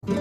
Let's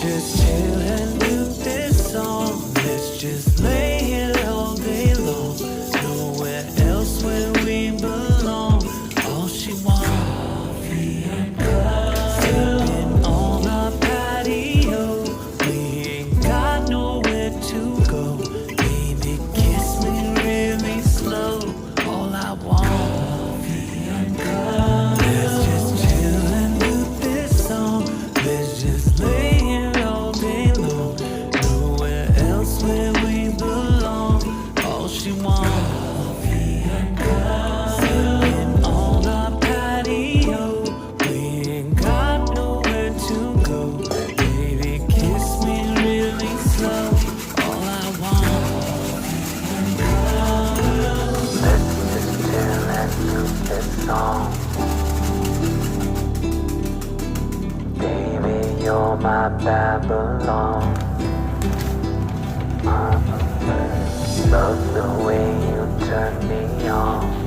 just chill and do this song. Let's just lay here all day long. Nowhere else where we belong. All she wants, coffee and cups. Sitting on our patio. We ain't got nowhere to go. Baby, kiss me really slow. All I want, coffee and cups. Let's just chill and do this song. Let's just lay here all day long. Nowhere else where we belong. All she wants, coffee and cups. Sitting on our patio. We ain't got nowhere to go. Baby, kiss me really slow. All I want, coffee and cups. Let's just chill and do this song. Baby, you're my Babylon. Love the way you turn me on.